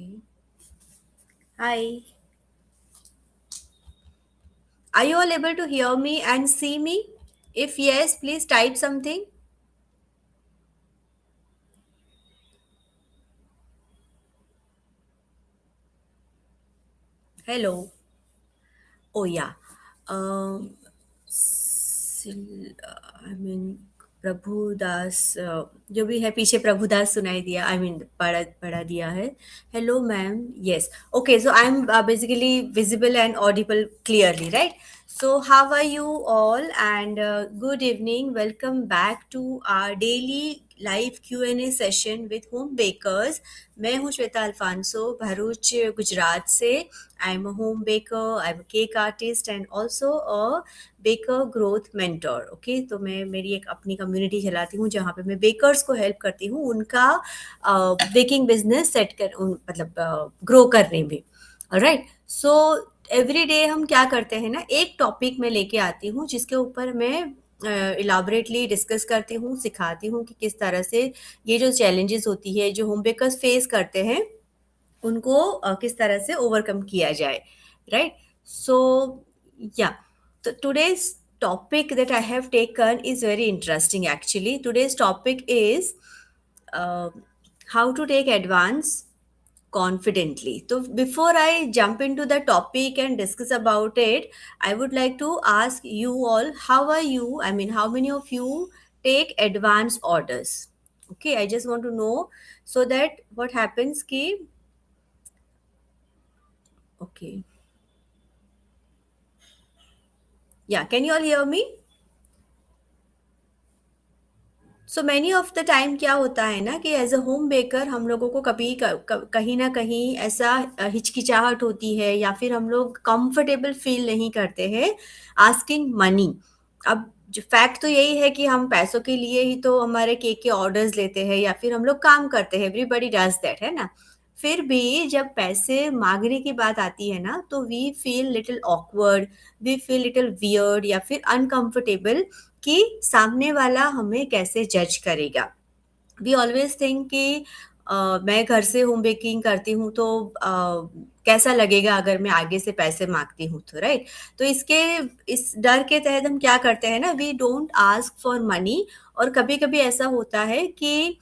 Okay. Hi. Are you all able to hear me and see me? If yes, please type something. Hello. Oh yeah. Um, I mean Prabhudas जो भी है पीछे प्रभुदास सुनाई दिया I mean पढ़ा पढ़ा दिया है. Hello ma'am. Yes. Okay, so I am basically visible and Audible clearly, right? So how are you all, and good evening, welcome back to our daily live Q&A session with home bakers. मैं हूँ Shweta Alphonso Bharuch Gujarat से. I am a home baker, I am a cake artist and also a baker growth mentor. Okay, तो मैं मेरी एक अपनी community चलाती हूँ जहाँ पे मैं बेकर्स को हेल्प करती हूँ उनका बेकिंग बिजनेस सेट कर मतलब ग्रो करने में. राइट. सो एवरी डे हम क्या करते हैं ना, एक टॉपिक मैं लेके आती हूँ जिसके ऊपर मैं इलाबरेटली डिस्कस करती हूँ, सिखाती हूँ कि किस तरह से ये जो चैलेंजेस होती है जो होम बेकर्स फेस करते हैं उनको किस तरह से ओवरकम किया जाए. राइट. सो या, तो today's topic that I have taken is very interesting. Actually, today's topic is uh, how to take advance confidently. So before I jump into the topic and discuss about it, I would like to ask you all, how are you? I mean, how many of you take advance orders? Okay, I just want to know, so that what happens ki, okay, yeah, can you all hear me? So many of the time क्या होता है ना कि as a home baker हम लोगों को कभी कहीं ना कहीं ऐसा हिचकिचाहट होती है या फिर हम लोग कंफर्टेबल फील नहीं करते हैं आस्किंग मनी. अब जो फैक्ट तो यही है कि हम पैसों के लिए ही तो हमारे केक के ऑर्डर्स लेते हैं या फिर हम लोग काम करते हैं. एवरीबडी डज दैट, है ना? फिर भी जब पैसे मांगने की बात आती है ना, तो we feel little awkward, we feel little weird या फिर अनकंफर्टेबल कि सामने वाला हमें कैसे जज करेगा. वी ऑलवेज थिंक कि मैं घर से होम बेकिंग करती हूँ तो कैसा लगेगा अगर मैं आगे से पैसे मांगती हूँ तो, राइट? तो इसके इस डर के तहत हम क्या करते हैं ना, we don't ask for money. और कभी कभी ऐसा होता है कि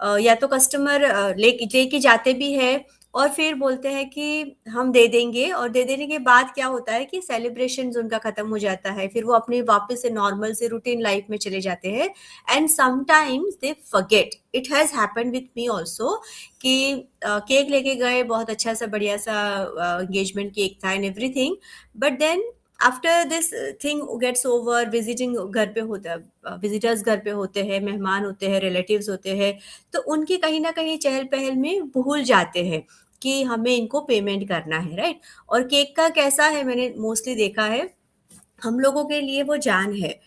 या तो कस्टमर लेके जाते भी है और फिर बोलते हैं कि हम दे देंगे, और दे देने के बाद क्या होता है कि सेलिब्रेशंस उनका खत्म हो जाता है, फिर वो अपने वापस से नॉर्मल से रूटीन लाइफ में चले जाते हैं. And sometimes they forget. It has happened with me also कि केक लेके गए, बहुत अच्छा सा बढ़िया सा एंगेजमेंट केक था and everything. But then after this thing gets over, visiting घर पे होता है, विजिटर्स घर पे होते हैं, मेहमान होते हैं, रिलेटिव्स होते हैं, तो उनकी कहीं ना कहीं चहल पहल में भूल जाते हैं कि हमें इनको पेमेंट करना है, राइट? और केक का कैसा है, मैंने मोस्टली देखा है, हम लोगों के लिए वो जान है,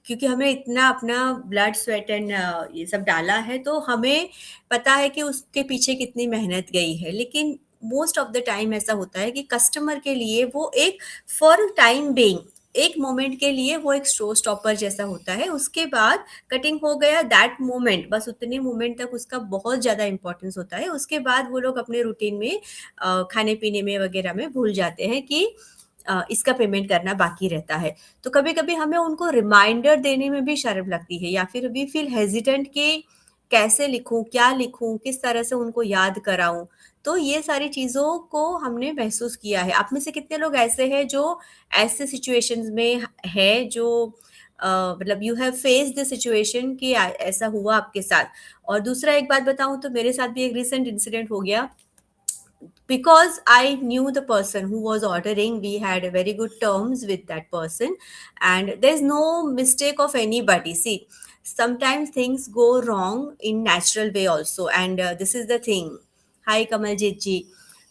क्योंकि हमें इतना अपना ब्लड स्वेट एंड ये सब डाला है, तो हमें पता है कि उसके पीछे कितनी मेहनत गई है. लेकिन मोस्ट ऑफ द टाइम ऐसा होता है कि कस्टमर के लिए वो एक फॉर टाइम बीइंग, एक मोमेंट के लिए वो एक शो स्टॉपर जैसा होता है. उसके बाद कटिंग हो गया, दैट मोमेंट, बस उतने मोमेंट तक उसका बहुत ज़्यादा इंपॉर्टेंस होता है. उसके बाद वो लोग अपने रूटीन में खाने पीने में वगैरह में भूल जाते हैं कि इसका पेमेंट करना बाकी रहता है. तो कभी-कभी हमें उनको रिमाइंडर देने में भी शर्म लगती है या फिर वी फील हेजिटेंट कि कैसे लिखूँ, क्या लिखूँ, किस तरह से उनको याद कराऊँ. तो ये सारी चीज़ों को हमने महसूस किया है. आप में से कितने लोग ऐसे हैं जो ऐसे सिचुएशंस में है, जो मतलब you have faced the situation कि ऐसा हुआ आपके साथ? और दूसरा एक बात बताऊँ तो मेरे साथ भी एक रिसेंट इंसिडेंट हो गया. Because I knew the person who was ordering, we had a very good terms with that person, and there's no mistake of anybody. See, sometimes things go wrong in natural way also, and this is the thing. Hi Kamaljeet ji.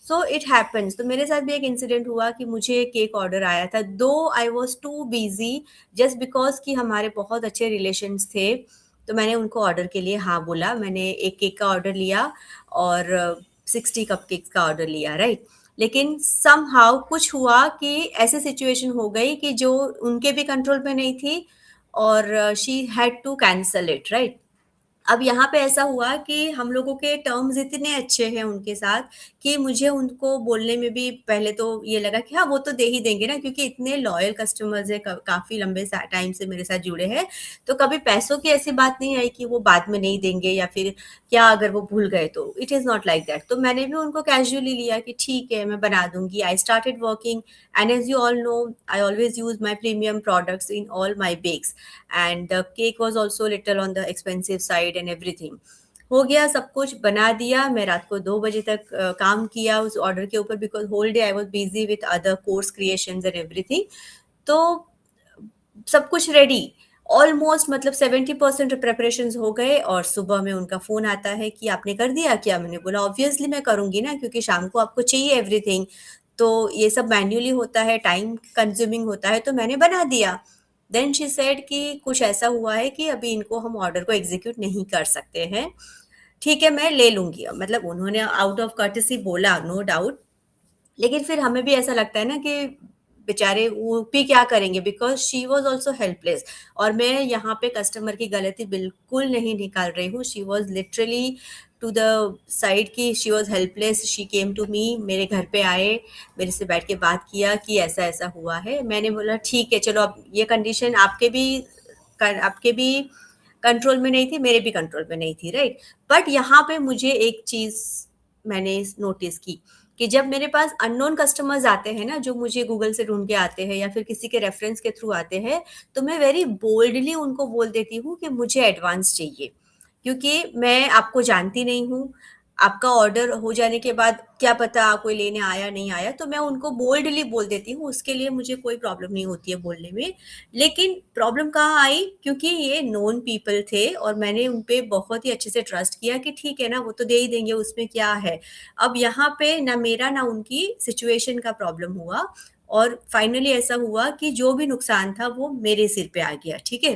So it happens. तो मेरे साथ भी एक incident हुआ कि मुझे cake order आया था, दो I was too busy, just because कि हमारे बहुत अच्छे रिलेशन्स थे. तो मैंने उनको ऑर्डर के लिए हाँ बोला. मैंने एक केक का ऑर्डर लिया और 60 कपकेक्स का ऑर्डर लिया, राइट? लेकिन समहाउ कुछ हुआ कि ऐसी सिचुएशन हो गई कि जो उनके भी कंट्रोल पे नहीं थी, और she had to cancel it, right? अब यहाँ पे ऐसा हुआ कि हम लोगों के टर्म्स इतने अच्छे हैं उनके साथ कि मुझे उनको बोलने में भी पहले तो ये लगा कि हाँ, वो तो दे ही देंगे ना, क्योंकि इतने लॉयल कस्टमर्स हैं, काफ़ी लंबे टाइम से मेरे साथ जुड़े हैं। तो कभी पैसों की ऐसी बात नहीं आई कि वो बाद में नहीं देंगे या फिर क्या अगर वो भूल गए तो, it is not like that. तो मैंने भी उनको कैजुअली लिया कि ठीक है, मैं बना दूंगी। I started working, and as you all know, I always use my premium products in all my bakes, and the cake was also little on the expensive side and everything. हो गया, सब कुछ बना दिया। मैं रात को 2 बजे तक काम किया उस ऑर्डर के ऊपर, because whole day I was busy with other course creations and everything. तो सब कुछ रेडी, ऑलमोस्ट मतलब 70% प्रेपरेशन हो गए, और सुबह में उनका फोन आता है कि आपने कर दिया क्या? मैंने बोला ऑब्वियसली मैं करूंगी ना, क्योंकि शाम को आपको चाहिए एवरीथिंग। तो ये सब मैन्युअली होता है, टाइम कंज्यूमिंग होता है, तो मैंने बना दिया। देन शी सेड कि कुछ ऐसा हुआ है कि अभी इनको हम ऑर्डर को एग्जीक्यूट नहीं कर सकते हैं। ठीक है, मैं ले लूंगी। मतलब उन्होंने आउट ऑफ कर्टेसी बोला, नो डाउट। लेकिन फिर हमें भी ऐसा लगता है ना कि बेचारे वो भी क्या करेंगे, because she was also helpless. और मैं यहाँ पे कस्टमर की गलती बिल्कुल नहीं निकाल रही हूँ। She was literally to the side की she was helpless. She came to me, मेरे घर पे आए, मेरे से बैठ के बात किया कि ऐसा ऐसा हुआ है। मैंने बोला ठीक है, चलो अब ये कंडीशन आपके भी कंट्रोल में नहीं थी, मेरे भी कंट्रोल में नहीं थी, राइट। बट यहाँ पे मुझे एक चीज मैंने नोटिस की कि जब मेरे पास अननोन कस्टमर्स आते हैं ना, जो मुझे गूगल से ढूंढ के आते हैं या फिर किसी के रेफरेंस के थ्रू आते हैं, तो मैं वेरी बोल्डली उनको बोल देती हूँ कि मुझे एडवांस चाहिए, क्योंकि मैं आपको जानती नहीं हूँ। आपका ऑर्डर हो जाने के बाद क्या पता कोई लेने आया नहीं आया, तो मैं उनको बोल्डली बोल देती हूँ, उसके लिए मुझे कोई प्रॉब्लम नहीं होती है बोलने में। लेकिन प्रॉब्लम कहाँ आई, क्योंकि ये नोन पीपल थे और मैंने उन पे बहुत ही अच्छे से ट्रस्ट किया कि ठीक है ना, वो तो दे ही देंगे, उसमें क्या है। अब यहाँ पे ना मेरा ना उनकी सिचुएशन का प्रॉब्लम हुआ, और फाइनली ऐसा हुआ कि जो भी नुकसान था वो मेरे सिर पे आ गया, ठीक है।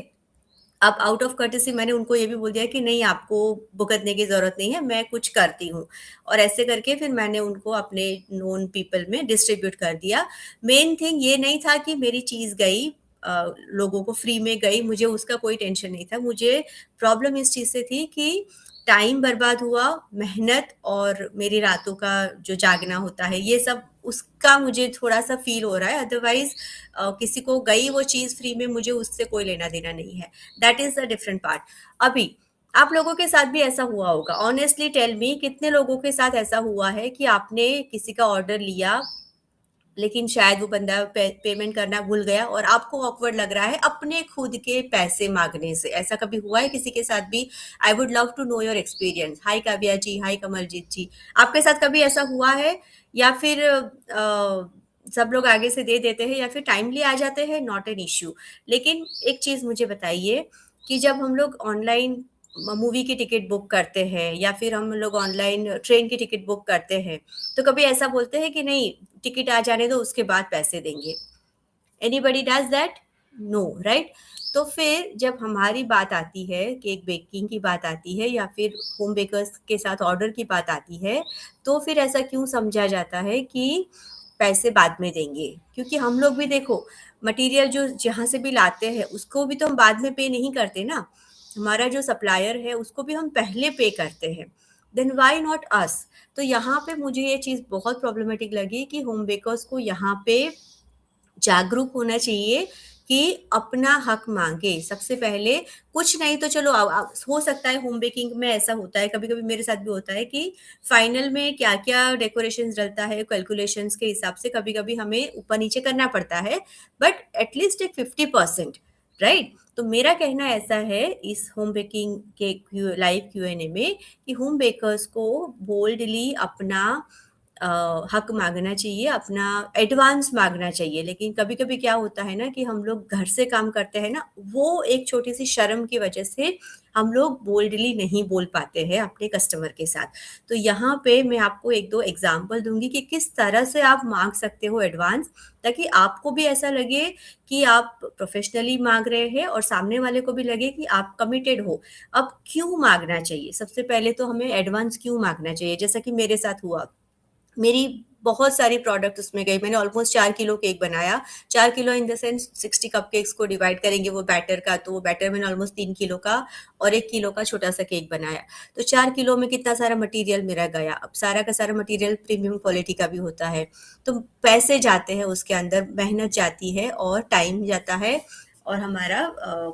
अब आउट ऑफ कर्टेसी मैंने उनको ये भी बोल दिया कि नहीं, आपको भुगतने की ज़रूरत नहीं है, मैं कुछ करती हूँ। और ऐसे करके फिर मैंने उनको अपने नोन पीपल में डिस्ट्रीब्यूट कर दिया। मेन थिंग ये नहीं था कि मेरी चीज़ गई, लोगों को फ्री में गई, मुझे उसका कोई टेंशन नहीं था। मुझे प्रॉब्लम इस चीज़ से थी कि टाइम बर्बाद हुआ, मेहनत और मेरी रातों का जो जागना होता है, ये सब उसका मुझे थोड़ा-सा फ़ील हो रहा है। अदरवाइज़ किसी को गई वो चीज़ फ्री में, मुझे उससे कोई लेना-देना नहीं है। That is the different part. अभी आप लोगों के साथ भी ऐसा हुआ होगा। ऑनेस्टली टेल मी, कितने लोगों के साथ ऐसा हुआ है कि आपने किसी का ऑर्डर लिया, लेकिन शायद वो बंदा पेमेंट करना भूल गया और आपको ऑकवर्ड लग रहा है अपने खुद के पैसे मांगने से? ऐसा कभी हुआ है किसी के साथ भी? I would love to know your experience. Hi Kavya ji, hi Kamaljeet ji, आपके साथ कभी ऐसा हुआ है? या फिर सब लोग आगे से दे देते हैं या फिर टाइमली आ जाते हैं, नॉट एन इश्यू। लेकिन एक चीज मुझे बताइए कि जब हम लोग ऑनलाइन मूवी की टिकट बुक करते हैं या फिर हम लोग ऑनलाइन ट्रेन की टिकट बुक करते हैं, तो कभी ऐसा बोलते हैं कि नहीं, टिकट आ जाने दो उसके बाद पैसे देंगे? Anybody does that? No, right. तो फिर जब हमारी बात आती है, केक बेकिंग की बात आती है या फिर होम बेकर्स के साथ ऑर्डर की बात आती है, तो फिर ऐसा क्यों समझा जाता है कि पैसे बाद में देंगे? क्योंकि हम लोग भी देखो, मटेरियल जो जहाँ से भी लाते हैं उसको भी तो हम बाद में पे नहीं करते ना। हमारा जो सप्लायर है उसको भी हम पहले पे करते हैं। Then why not us? तो यहाँ पे मुझे ये चीज़ बहुत प्रॉब्लमेटिक लगी कि होम बेकर्स को यहाँ पे जागरूक होना चाहिए कि अपना हक मांगे सबसे पहले। कुछ नहीं तो चलो, हो सकता है होम बेकिंग में ऐसा होता है, कभी कभी मेरे साथ भी होता है कि फाइनल में क्या क्या डेकोरेशन डलता है, कैलकुलेशंस के हिसाब से कभी कभी हमें ऊपर नीचे करना पड़ता है, बट एटलीस्ट एक 50%, राइट। तो मेरा कहना ऐसा है इस होम बेकिंग के लाइव क्यूएनए में कि होम बेकर्स को बोल्डली अपना हक मांगना चाहिए, अपना एडवांस मांगना चाहिए। लेकिन कभी कभी क्या होता है ना कि हम लोग घर से काम करते हैं ना, वो एक छोटी सी शर्म की वजह से हम लोग बोल्डली नहीं बोल पाते हैं अपने कस्टमर के साथ। तो यहाँ पे मैं आपको एक दो एग्जांपल दूंगी कि किस तरह से आप मांग सकते हो एडवांस, ताकि आपको भी ऐसा लगे कि आप प्रोफेशनली मांग रहे हैं और सामने वाले को भी लगे कि आप कमिटेड हो। अब क्यों मांगना चाहिए? सबसे पहले तो हमें एडवांस क्यों मांगना चाहिए? जैसा कि मेरे साथ हुआ, मेरी बहुत सारी प्रोडक्ट उसमें गई, मैंने ऑलमोस्ट 4 किलो केक बनाया। 4 kilo in the sense 60 cup cakes को डिवाइड करेंगे वो बैटर का, तो वो बैटर मैंने ऑलमोस्ट 3 किलो का और 1 किलो का छोटा सा केक बनाया। तो 4 किलो में कितना सारा मटेरियल मेरा गया। अब सारा का सारा मटेरियल प्रीमियम क्वालिटी का भी होता है, तो पैसे जाते हैं उसके अंदर, मेहनत जाती है और टाइम जाता है और हमारा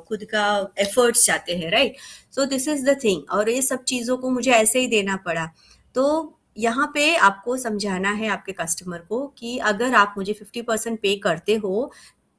खुद का एफर्ट्स जाते हैं, right. So this is the thing, और ये सब चीज़ों को मुझे ऐसे ही देना पड़ा। तो यहाँ पे आपको समझाना है आपके कस्टमर को कि अगर आप मुझे 50% पे करते हो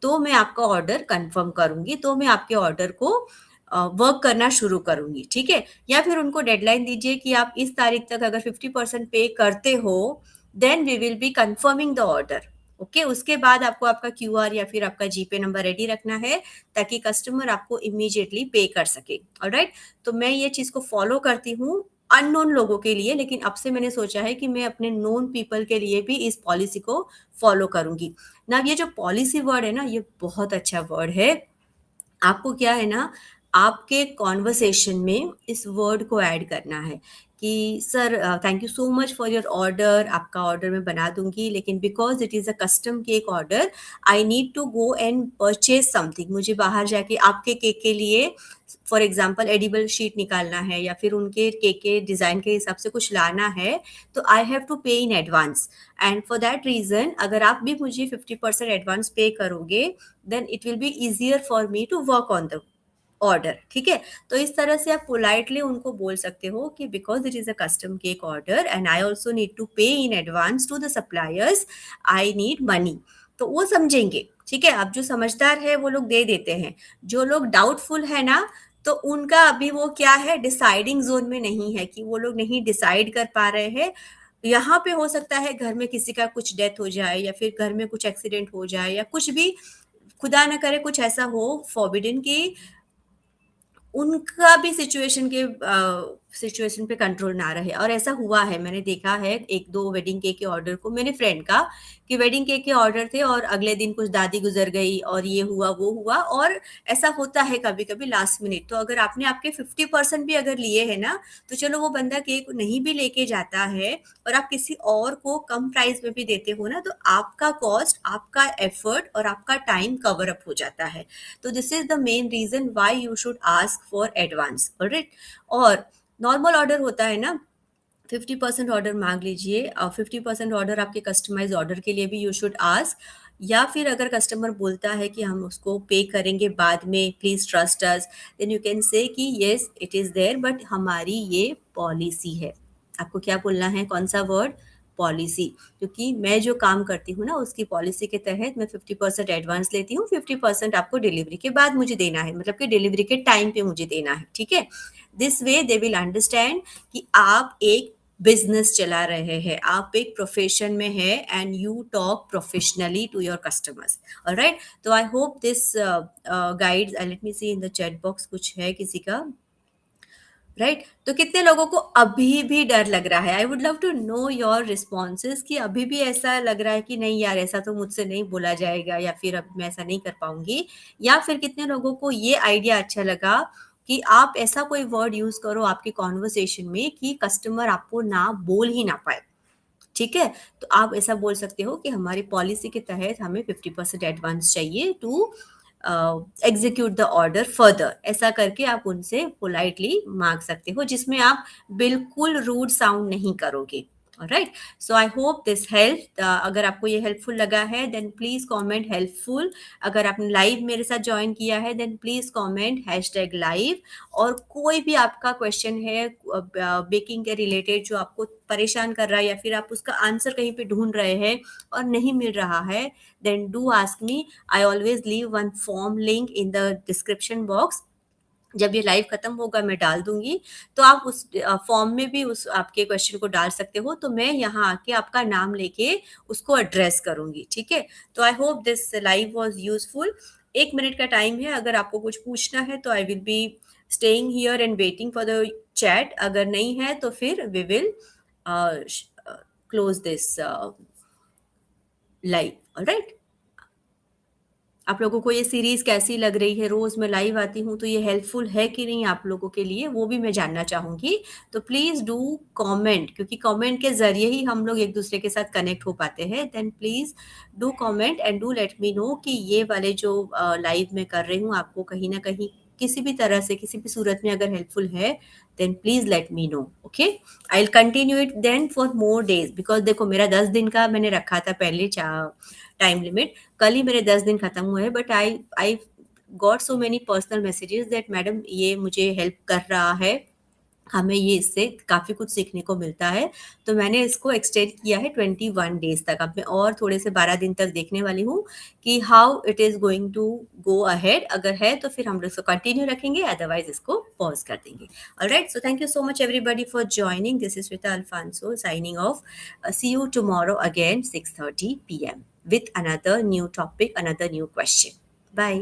तो मैं आपका ऑर्डर कंफर्म करूंगी, तो मैं आपके ऑर्डर को वर्क करना शुरू करूंगी, ठीक है। या फिर उनको डेडलाइन दीजिए कि आप इस तारीख तक अगर 50% पे करते हो then we will be confirming the order. Okay, उसके बाद आपको आपका क्यूआर या फिर आपका जीपे नंबर रेडी रखना है ताकि कस्टमर आपको इमीडिएटली पे कर सके। ऑलराइट, तो मैं ये चीज को फॉलो करती हूँ अननोन लोगों के लिए, लेकिन अब से मैंने सोचा है कि मैं अपने नोन पीपल के लिए भी इस पॉलिसी को फॉलो करूंगी ना। ये जो पॉलिसी वर्ड है ना, ये बहुत अच्छा वर्ड है। आपको क्या है ना, आपके कॉन्वर्सेशन में इस वर्ड को ऐड करना है कि sir thank you so much for your order, आपका ऑर्डर मैं बना दूंगी, लेकिन because it is a custom cake order I need to go and purchase something. मुझे बाहर जाके आपके केक के लिए फॉर एग्जाम्पल एडिबल शीट निकालना है या फिर उनके केक के डिज़ाइन के हिसाब से कुछ लाना है, तो आई have to pay in advance. And for that reason अगर आप भी मुझे 50% एडवांस पे करोगे then it will be easier for me to work on the order, ठीक है। तो इस तरह से आप पोलाइटली उनको बोल सकते हो कि because it is a custom cake order and I also need to pay in advance to the suppliers, I need money. तो वो समझेंगे, ठीक है। अब जो समझदार है वो लोग दे देते हैं, जो लोग डाउटफुल है ना, तो उनका अभी वो क्या है, डिसाइडिंग जोन में नहीं है, कि वो लोग नहीं डिसाइड कर पा रहे हैं। यहाँ पे हो सकता है घर में किसी का कुछ डेथ हो जाए या फिर घर में कुछ एक्सीडेंट हो जाए या कुछ भी, खुदा ना करे कुछ ऐसा हो फॉरबिडन कि उनका भी सिचुएशन पे कंट्रोल ना रहे। और ऐसा हुआ है, मैंने देखा है एक दो वेडिंग केक के ऑर्डर को, मेरे फ्रेंड का, कि वेडिंग केक के ऑर्डर थे और अगले दिन कुछ दादी गुजर गई और ये हुआ वो हुआ, और ऐसा होता है कभी कभी लास्ट मिनट। तो अगर आपने आपके 50% भी अगर लिए है ना, तो चलो वो बंदा केक नहीं भी लेके जाता है और आप किसी और को कम प्राइस में भी देते हो ना, तो आपका कॉस्ट, आपका एफर्ट और आपका टाइम कवर अप हो जाता है। तो this is the main reason why you should ask for advance, alright. और नॉर्मल ऑर्डर होता है ना, 50% ऑर्डर मांग लीजिए, और 50% ऑर्डर आपके कस्टमाइज ऑर्डर के लिए भी यू शुड आस्क। या फिर अगर कस्टमर बोलता है कि हम उसको पे करेंगे बाद में, please trust us, then you can say कि yes it is there but हमारी ये पॉलिसी है। आपको क्या बोलना है, कौन सा वर्ड, पॉलिसी। क्योंकि मैं जो काम करती हूँ ना उसकी पॉलिसी के तहत मैं 50% एडवांस लेती हूँ, 50% आपको डिलीवरी के बाद मुझे देना है, मतलब कि डिलीवरी के टाइम पे मुझे देना है, ठीक है। This way they will understand कि आप एक बिजनेस चला रहे हैं, आप एक प्रोफेशन में है and you talk professionally to your customers, alright. तो I hope this guide, let me see in the chat box कुछ है किसी का, राइट। तो कितने लोगों को अभी भी डर लग रहा है, I would love to know your responses, कि अभी भी ऐसा लग रहा है कि नहीं यार ऐसा तो मुझसे नहीं बोला जाएगा या फिर अब मैं ऐसा नहीं कर पाऊंगी। या फिर कितने लोगों को ये आइडिया अच्छा लगा कि आप ऐसा कोई वर्ड यूज करो आपके कॉन्वर्सेशन में कि कस्टमर आपको ना बोल ही ना पाए, ठीक है। तो आप ऐसा बोल सकते हो कि हमारी पॉलिसी के तहत हमें 50% एडवांस चाहिए to execute the order further, ऐसा करके आप उनसे पोलाइटली मांग सकते हो, जिसमें आप बिल्कुल रूड साउंड नहीं करोगे। Right, so I hope this help. अगर आपको ये हेल्पफुल लगा है देन प्लीज कमेंट हेल्पफुल। अगर आपने लाइव मेरे साथ ज्वाइन किया है देन प्लीज कमेंट #लाइव। और कोई भी आपका क्वेश्चन है बेकिंग के रिलेटेड जो आपको परेशान कर रहा है या फिर आप उसका आंसर कहीं पे ढूंढ रहे हैं और नहीं मिल रहा है, then do ask me. I always leave one form link in the description box. जब ये लाइव खत्म होगा मैं डाल दूंगी, तो आप उस फॉर्म में भी उस आपके क्वेश्चन को डाल सकते हो, तो मैं यहाँ आके आपका नाम लेके उसको एड्रेस करूंगी, ठीक है। तो I hope this live was useful. 1 minute का टाइम है, अगर आपको कुछ पूछना है तो I will be staying here and waiting for the chat, अगर नहीं है तो फिर we will close this live, alright. आप लोगों को ये सीरीज़ कैसी लग रही है? रोज़ मैं लाइव आती हूँ, तो ये हेल्पफुल है कि नहीं आप लोगों के लिए, वो भी मैं जानना चाहूँगी। तो प्लीज़ डू कमेंट, क्योंकि कमेंट के ज़रिए ही हम लोग एक-दूसरे के साथ कनेक्ट हो पाते हैं। Then please do comment and do let me know कि ये वाले जो लाइव मैं कर रही हूँ, आपको कहीं न कहीं किसी भी तरह से, किसी भी सूरत में अगर हेल्पफुल है, then please let me know, okay? I will continue it then for more days, because देखो मेरा 10 दिन का मैंने रखा था पहले टाइम लिमिट। कल ही मेरे 10 दिन खत्म हुए हैं, but I I got so many personal messages that madam ये मुझे हेल्प कर रहा है, हमें ये इससे काफ़ी कुछ सीखने को मिलता है। तो मैंने इसको एक्सटेंड किया है 21 डेज़ तक। अब मैं और थोड़े से 12 दिन तक देखने वाली हूँ कि how it is going to go ahead. अगर है तो फिर हम लोग इसको कंटिन्यू रखेंगे, अदरवाइज़ इसको पॉज़ कर देंगे। Alright, so thank you so much everybody for joining. This is Shweta Alphonso signing off. See you tomorrow again 6:30 PM with another new topic, another new question. Bye.